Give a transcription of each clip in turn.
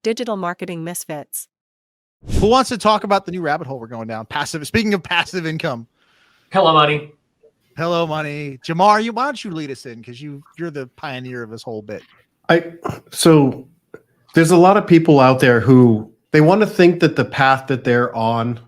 Digital Marketing Misfits. Who wants to talk about the new rabbit hole we're going down? Speaking of passive income. Hello, money. Hello, money. Jamar, why don't you lead us in? Because you're the pioneer of this whole bit. So there's a lot of people out there who they want to think that the path that they're on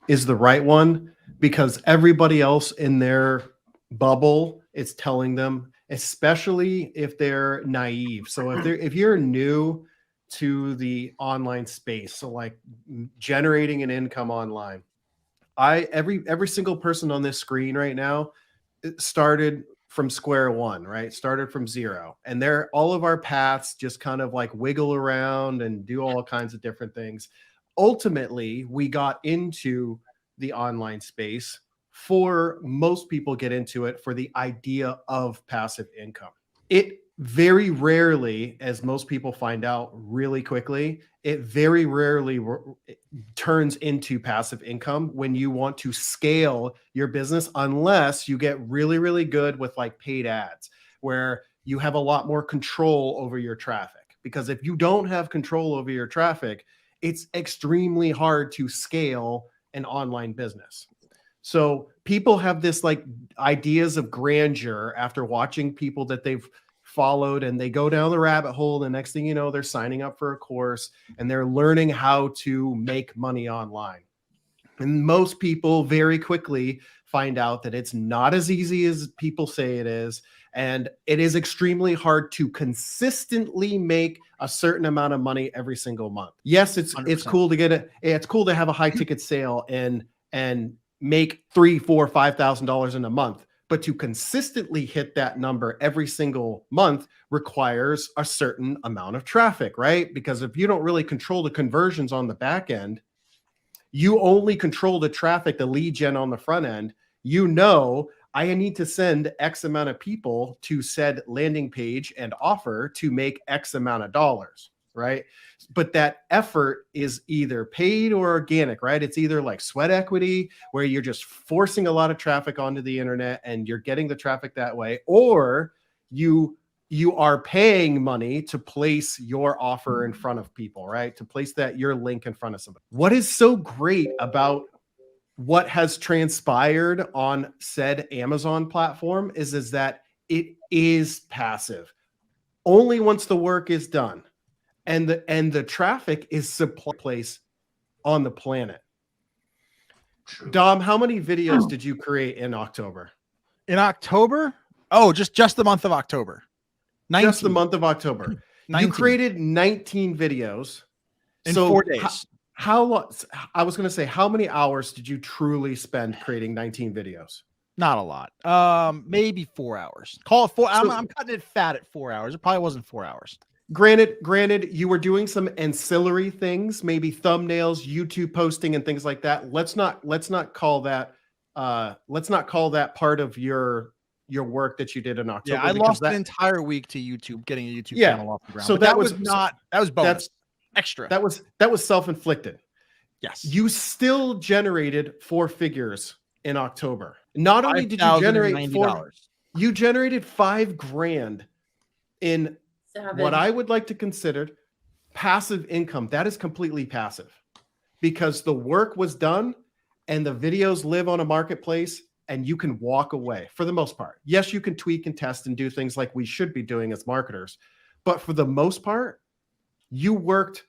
is the right one because everybody else in their bubble is telling them, especially if they're naive. So if you're new to the online space, so like generating an income online, every single person on this screen right now started from square one, right? Started from zero. And all of our paths just kind of like wiggle around and do all kinds of different things. Ultimately, we got into the online space for most people get into it for the idea of passive income. It very rarely, as most people find out really quickly, it very rarely turns into passive income when you want to scale your business, unless you get really, really good with like paid ads, where you have a lot more control over your traffic. Because if you don't have control over your traffic, it's extremely hard to scale an online business. So people have this like ideas of grandeur after watching people that they've followed, and they go down the rabbit hole. The next thing you know, they're signing up for a course and they're learning how to make money online. And most people very quickly find out that it's not as easy as people say it is. And it is extremely hard to consistently make a certain amount of money every single month. Yes, it's cool to get it. It's cool to have a high ticket sale and make $3,000, $4,000, $5,000 in a month. But to consistently hit that number every single month requires a certain amount of traffic, right? Because if you don't really control the conversions on the back end, you only control the traffic, the lead gen on the front end. You know, I need to send X amount of people to said landing page and offer to make X amount of dollars, right? But that effort is either paid or organic, right? It's either like sweat equity, where you're just forcing a lot of traffic onto the internet and you're getting the traffic that way, or you are paying money to place your offer in front of people, right? To place your link in front of somebody. What is so great about what has transpired on said Amazon platform is that it is passive only once the work is done. And the traffic is supply place on the planet. True. Dom, how many videos did you create in October? In October? Oh, just the month of October. 19. Just the month of October. 19. You created 19 videos in 4 days. How long? I was going to say, how many hours did you truly spend creating 19 videos? Not a lot. Maybe 4 hours. Call it 4. I'm cutting it fat at 4 hours. It probably wasn't 4 hours. Granted, you were doing some ancillary things, maybe thumbnails, YouTube posting, and things like that. Let's not call that part of your work that you did in October. Yeah, I lost an entire week to YouTube, getting a YouTube channel off the ground. So that was bonus. Extra. That was self-inflicted. Yes. You still generated 4 figures in October. Not only did you generate $4, you generated $5,000 in what I would like to consider passive income. That is completely passive because the work was done and the videos live on a marketplace and you can walk away for the most part. Yes, you can tweak and test and do things like we should be doing as marketers. But for the most part, you worked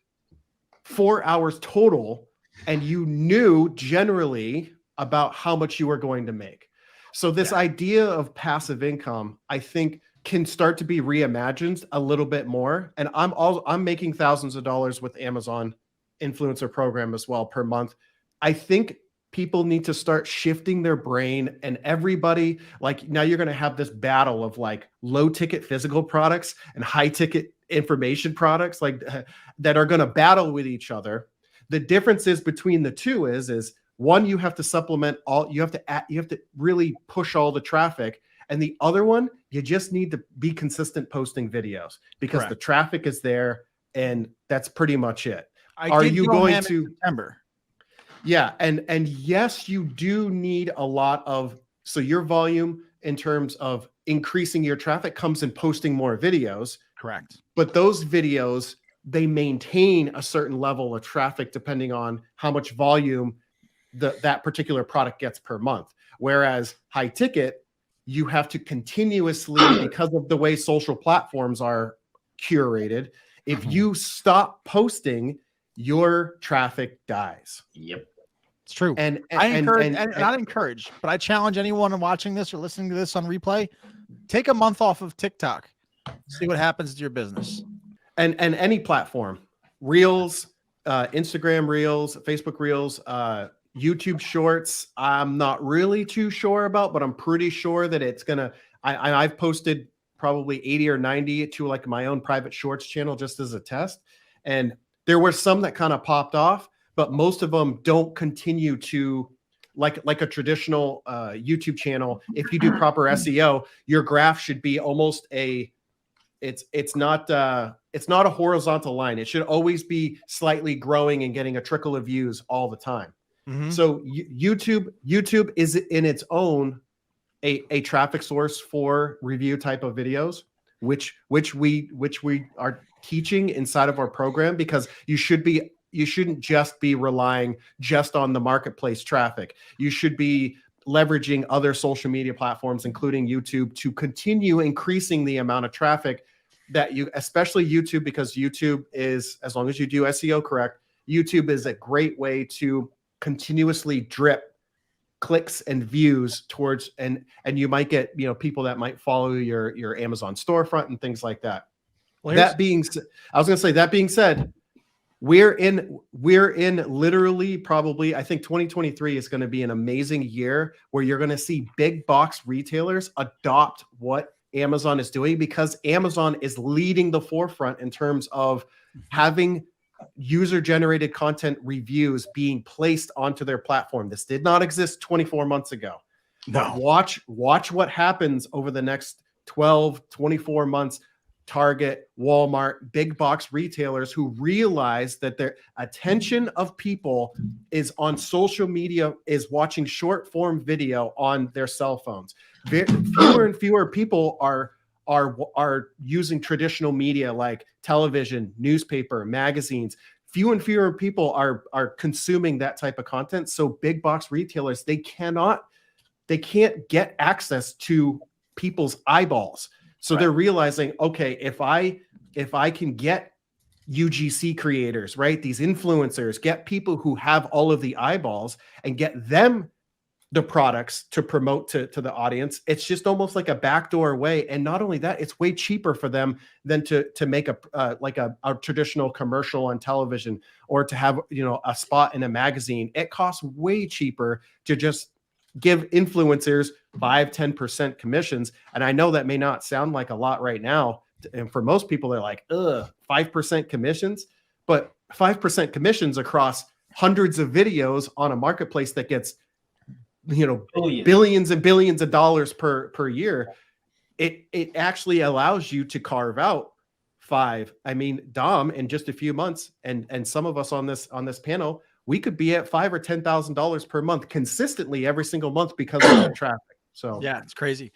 4 hours total and you knew generally about how much you were going to make. So this idea of passive income, I think, can start to be reimagined a little bit more. And I'm making thousands of dollars with Amazon influencer program as well per month. I think people need to start shifting their brain, and everybody, like, now you're going to have this battle of like low ticket physical products and high ticket information products like that are going to battle with each other. The differences between the two is one, you have to supplement you have to really push all the traffic. And the other one, you just need to be consistent posting videos because Correct. The traffic is there, and that's pretty much it. Are you going to September? Yeah, and yes, you do need a lot of, so your volume in terms of increasing your traffic comes in posting more videos. Correct. But those videos they maintain a certain level of traffic depending on how much volume that particular product gets per month. Whereas high ticket, you have to continuously, because of the way social platforms are curated, if you stop posting, your traffic dies. Yep. It's true. And I encourage, and not encourage, but I challenge anyone watching this or listening to this on replay, take a month off of TikTok, see what happens to your business. And any platform, Reels, Instagram Reels, Facebook Reels, YouTube Shorts, I'm not really too sure about, but I'm pretty sure that it's gonna. I've posted probably 80 or 90 to like my own private Shorts channel just as a test, and there were some that kind of popped off, but most of them don't continue to like a traditional YouTube channel. If you do proper SEO, your graph should be almost a. It's not a horizontal line. It should always be slightly growing and getting a trickle of views all the time. Mm-hmm. So YouTube is in its own a traffic source for review type of videos, which we are teaching inside of our program, because you shouldn't just be relying just on the marketplace traffic. You should be leveraging other social media platforms, including YouTube, to continue increasing the amount of traffic that you, especially YouTube, because YouTube is, as long as you do SEO correct, YouTube is a great way to continuously drip clicks and views towards, and you might get, people that might follow your Amazon storefront and things like that. Well, that being said, we're in literally probably, I think 2023 is going to be an amazing year where you're going to see big box retailers adopt what Amazon is doing, because Amazon is leading the forefront in terms of having user-generated content reviews being placed onto their platform. This did not exist 24 months ago. No. Watch what happens over the next 12, 24 months. Target, Walmart, big box retailers who realize that their attention of people is on social media, is watching short form video on their cell phones. Fewer and fewer people are using traditional media like television, newspaper, magazines. Few and fewer people are consuming that type of content. So big box retailers, they can't get access to people's eyeballs. So They're realizing, okay, if I can get UGC creators, right, these influencers, get people who have all of the eyeballs and get them the products to promote to the audience, it's just almost like a backdoor way. And not only that, it's way cheaper for them than to make a traditional commercial on television, or to have a spot in a magazine. It costs way cheaper to just give influencers 5-10% commissions. And I know that may not sound like a lot right now, and for most people they're like, 5% commissions, but 5% commissions across hundreds of videos on a marketplace that gets billions and billions of dollars per year. It actually allows you to carve out Dom, in just a few months, and some of us on this panel, we could be at $5,000 or $10,000 per month consistently every single month because of that traffic. So yeah, it's crazy.